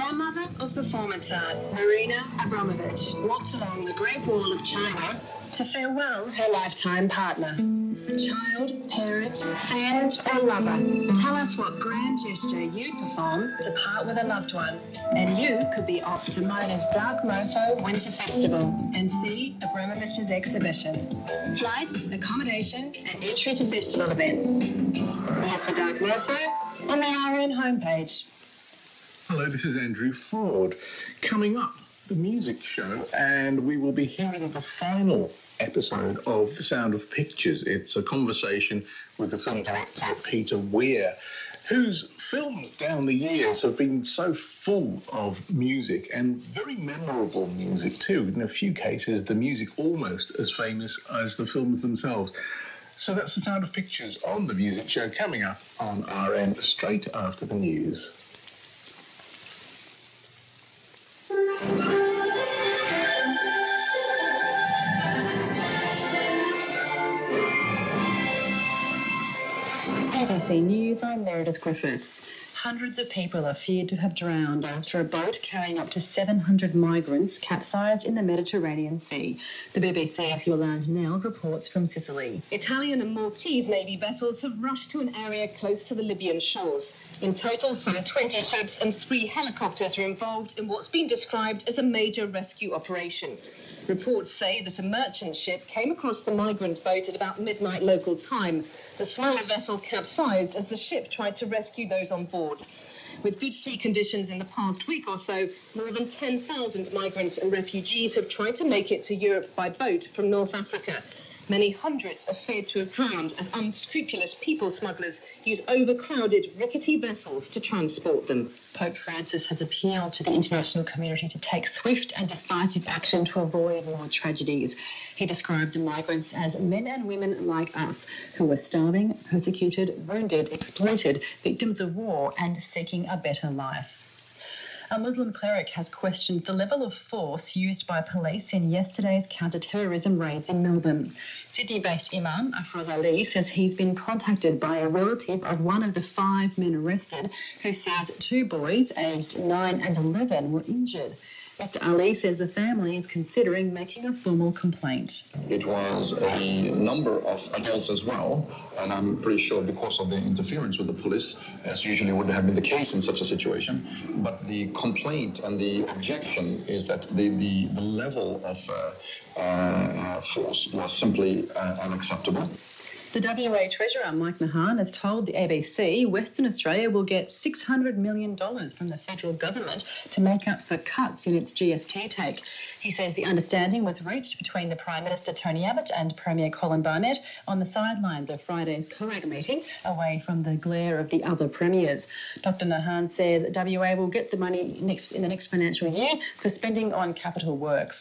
Grandmother of performance art, Marina Abramovich, walked along the Great Wall of China to farewell her lifetime partner. Child, parent, friend, or lover, tell us what grand gesture you'd perform to part with a loved one. And you could be off to Mona's Dark Mofo Winter Festival and see Abramovich's exhibition. Flights, accommodation, and entry to festival events. Look for Dark Mofo on the RN homepage. Hello, this is Andrew Ford. Coming up, the music show, and we will be hearing the final episode of The Sound of Pictures. It's a conversation with the film director Peter Weir, whose films down the years have been so full of music, and very memorable music too. In a few cases, the music almost as famous as the films themselves. So that's The Sound of Pictures on the music show, coming up on RN straight after the news. ABC News, I'm Meredith Griffiths. Hundreds of people are feared to have drowned after a boat carrying up to 700 migrants capsized in the Mediterranean Sea. The BBC, as you'll learn now, reports from Sicily. Italian and Maltese Navy vessels have rushed to an area close to the Libyan shores. In total, some 20 ships and 3 helicopters are involved in what's been described as a major rescue operation. Reports say that a merchant ship came across the migrant boat at about midnight local time. The smaller vessel capsized as the ship tried to rescue those on board. With good sea conditions in the past week or so, more than 10,000 migrants and refugees have tried to make it to Europe by boat from North Africa. Many hundreds are feared to have drowned as unscrupulous people smugglers use overcrowded, rickety vessels to transport them. Pope Francis has appealed to the international community to take swift and decisive action to avoid more tragedies. He described the migrants as men and women like us, who were starving, persecuted, wounded, exploited, victims of war, and seeking a better life. A Muslim cleric has questioned the level of force used by police in yesterday's counter-terrorism raids in Melbourne. Sydney-based Imam Afroz Ali says he's been contacted by a relative of one of the 5 men arrested, who says 2 boys aged 9 and 11 were injured. Mr. Ali says the family is considering making a formal complaint. It was a number of adults as well, and I'm pretty sure because of the interference with the police, as usually would have been the case in such a situation. But the complaint and the objection is that the level of force was simply unacceptable. The WA Treasurer, Mike Mahan, has told the ABC Western Australia will get $600 million from the federal government to make up for cuts in its GST take. He says the understanding was reached between the Prime Minister Tony Abbott and Premier Colin Barnett on the sidelines of Friday's COAG meeting, away from the glare of the other premiers. Dr Mahan says WA will get the money in the next financial year for spending on capital works.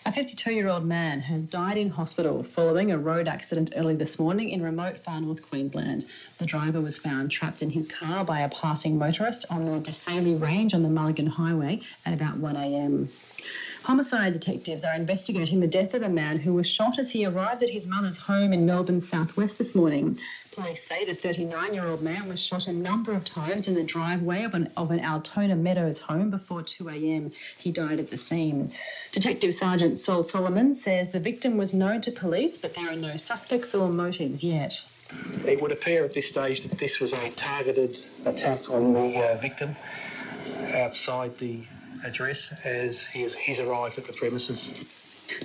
A 52-year-old man has died in hospital following a road accident early this morning in remote far north Queensland. The driver was found trapped in his car by a passing motorist on the Desailly Range on the Mulligan Highway at about 1 a.m. Homicide detectives are investigating the death of a man who was shot as he arrived at his mother's home in Melbourne's southwest this morning. Police say the 39-year-old man was shot a number of times in the driveway of an Altona Meadows home before 2 a.m. He died at the scene. Detective Sergeant Sol Solomon says the victim was known to police, but there are no suspects or motives yet. It would appear at this stage that this was a targeted attack on the victim outside the address as he's arrived at the premises.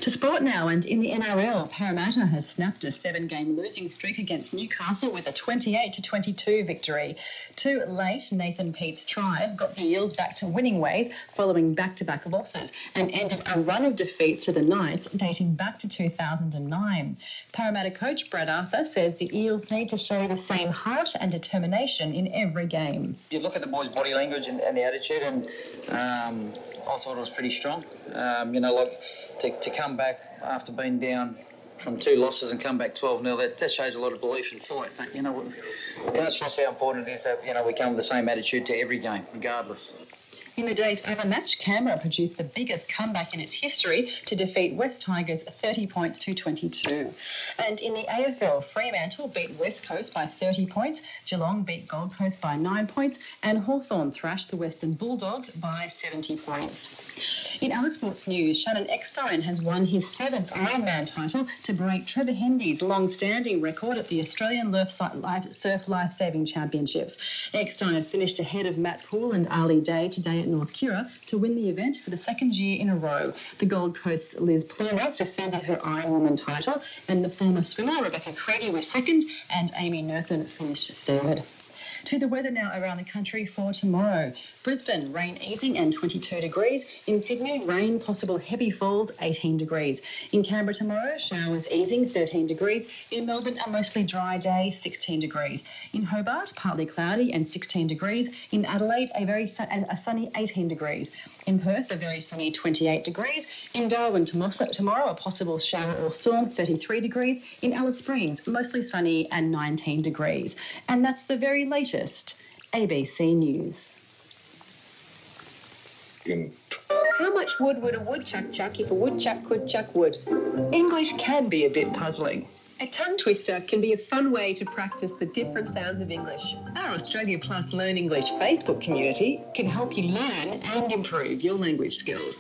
To sport now, and in the NRL, Parramatta has snapped a 7-game losing streak against Newcastle with a 28-22 victory. Too late, Nathan Peate's tries got the Eels back to winning ways following back-to-back losses and ended a run of defeats to the Knights dating back to 2009. Parramatta coach Brad Arthur says the Eels need to show the same heart and determination in every game. You look at the boys' body language and the attitude, and I thought it was pretty strong. To come back after being down from 2 losses and come back 12-0, that shows a lot of belief and fight. But, that's just how important it is that, we come with the same attitude to every game, regardless. In the day's other match, Canberra produced the biggest comeback in its history to defeat West Tigers 30 points to 22. And in the AFL, Fremantle beat West Coast by 30 points, Geelong beat Gold Coast by 9 points, and Hawthorn thrashed the Western Bulldogs by 70 points. In other sports news, Shannon Eckstein has won his 7th Ironman title to break Trevor Hendy's long-standing record at the Australian Surf Life-Saving Championships. Eckstein finished ahead of Matt Poole and Ali Day today at North Kira to win the event for the second year in a row. The Gold Coast's Liz Plummer defended her Ironwoman title, and the former swimmer Rebecca Craigie was second, and Amy Nerthen finished third. To the weather now around the country for tomorrow. Brisbane, rain easing and 22 degrees. In Sydney, rain, possible heavy falls, 18 degrees. In Canberra tomorrow, showers easing, 13 degrees. In Melbourne, a mostly dry day, 16 degrees. In Hobart, partly cloudy and 16 degrees. In Adelaide, a sunny 18 degrees. In Perth, a very sunny 28 degrees. In Darwin tomorrow, a possible shower or storm, 33 degrees. In Alice Springs, mostly sunny and 19 degrees. And that's the very latest ABC News. How much wood would a woodchuck chuck if a woodchuck could chuck wood? English can be a bit puzzling. A tongue twister can be a fun way to practice the different sounds of English. Our Australia Plus Learn English Facebook community can help you learn and improve your language skills.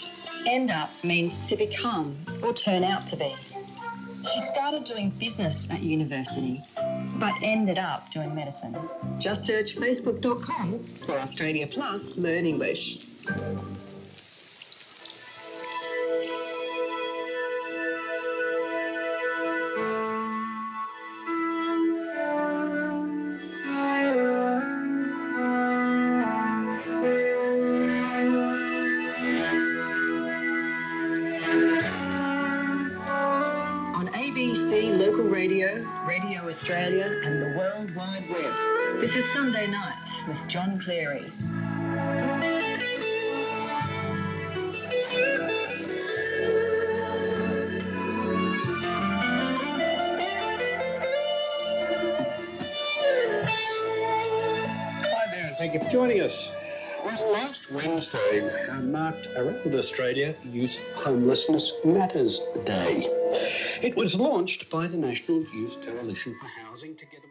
End up means to become or turn out to be. She started doing business at university, but ended up doing medicine. Just search facebook.com for Australia Plus Learn English. Local radio, Radio Australia and the World Wide Web. This is Sunday Night with John Cleary. Hi there and thank you for joining us. Well, last Wednesday marked around Australia Youth Homelessness Matters Day. It was launched by the National Youth Coalition for Housing together